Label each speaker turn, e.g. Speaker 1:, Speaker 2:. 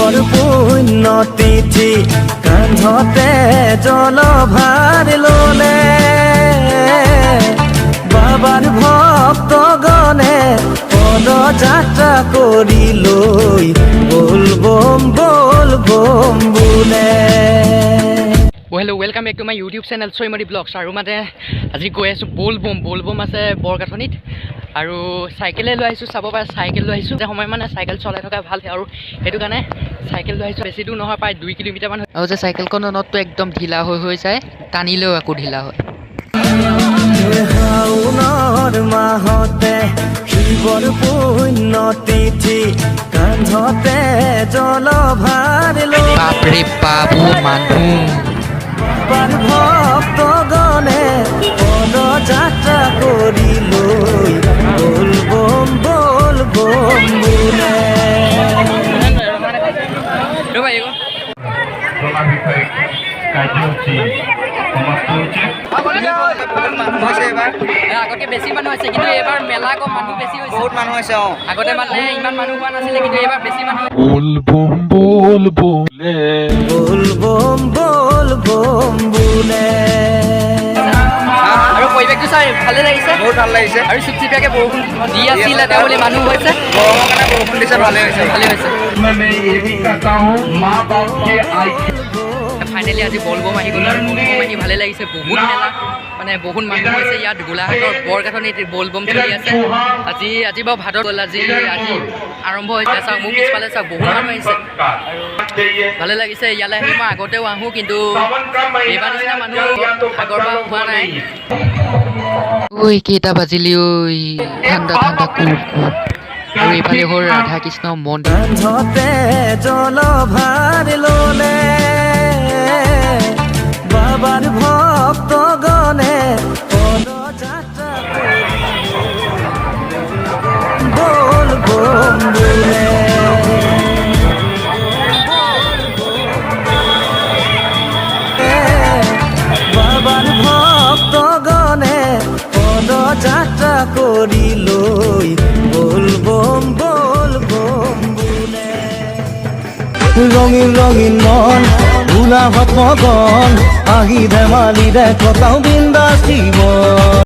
Speaker 1: শিৱৰ পুণ্য তিথি কান্ধতে জলভাৰ ললে বাবাৰ ভক্তগণে পদযাত্ৰা কৰি লৈ বলবম বলবম বোলে।
Speaker 2: Hello' welcome back to my YouTube channel Chhoymori blogs. আৰু মানে আজি গৈ আছোঁ বলবম আছে বৰগাঁথনিত, আৰু চাইকেলে লৈ আহিছোঁ। চাব পাৰে চাইকেল লৈ আহিছোঁ, যে সময় মানে চাইকেল চলাই থকা ভাল আৰু সেইটো কাৰণে চাইকেল লৈ আহিছোঁ। বেছি দূৰ নহয়, প্ৰায় 2 কিলোমিটাৰমান। আৰু যে চাইকেলখনৰ নটটো একদম ঢিলা হৈ যায়, টানিলেও আকৌ ঢিলা হয়।
Speaker 1: শাওণৰ মাহতে শিৱৰ পুণ্য তিথি কান্ধতে জলভাৰ ললে
Speaker 2: বাপৰে বাবু মানুহ
Speaker 1: ভক্তগণে পদযাত্ৰা কৰি লৈ বলবম বলবম বোলে।
Speaker 2: আগতকে বেছি মানুহ হৈছে, কিন্তু এইবাৰ মেলা কম, মানুহ বেছি হৈছে। বহুত মানুহ হৈছে। আগতে মানে ইমান মানুহ হোৱা নাছিলে, কিন্তু এইবাৰ বেছি মানুহ।
Speaker 1: বলবম বলবম বলবম বলবম বোলে।
Speaker 2: আৰু পৰিৱেশটো চাই ভালে লাগিছে, বহুত ভাল লাগিছে। আৰু চুপচিপীয়াকে বৰষুণ দি আছিলে, তেওঁ বুলি মানুহ হৈছে, বৰষুণ দিছে, ভালে হৈছে। ফাইনেলি আজি বলবম আহি গ'ল, আৰু বলবম আহি ভালে লাগিছে। বহুত মেলা মানে বহুত মানুহ হৈছে ইয়াত। গোলাঘাটৰ বৰগাঁথনিত বলবম চলি আছে। আজি বাৰু ভাদত গ'ল, আজি আৰম্ভ হৈছে। চাওক মোৰ পিছফালে চাওক, বহুত মানুহ আহিছে আৰু ভালে লাগিছে। ইয়ালৈ আহি মই আগতেও আহোঁ, কিন্তু এইবাৰ নিচিনা মানুহ আগৰবাৰ হোৱা নাই। ঐ কেইটা বাজিলি ঐ, ঠাণ্ডা ঠাণ্ডা কুল কুল। আৰু এইফালে হ'ল ৰাধা কৃষ্ণ মন্দিৰ।
Speaker 1: কান্ধতে জলভাৰ ললে বাবাৰ ভক্তগণে পদযাত্ৰা কৰি বলবম বোলে। বাবাৰ ভক্তগণে পদযাত্ৰা কৰি লৈ বলবম বলবম বোলে। ৰঙীন ৰঙীন মন উলাহত মগন, হাঁহি ধেমালি দে কটাও বিন্দাস জীবন।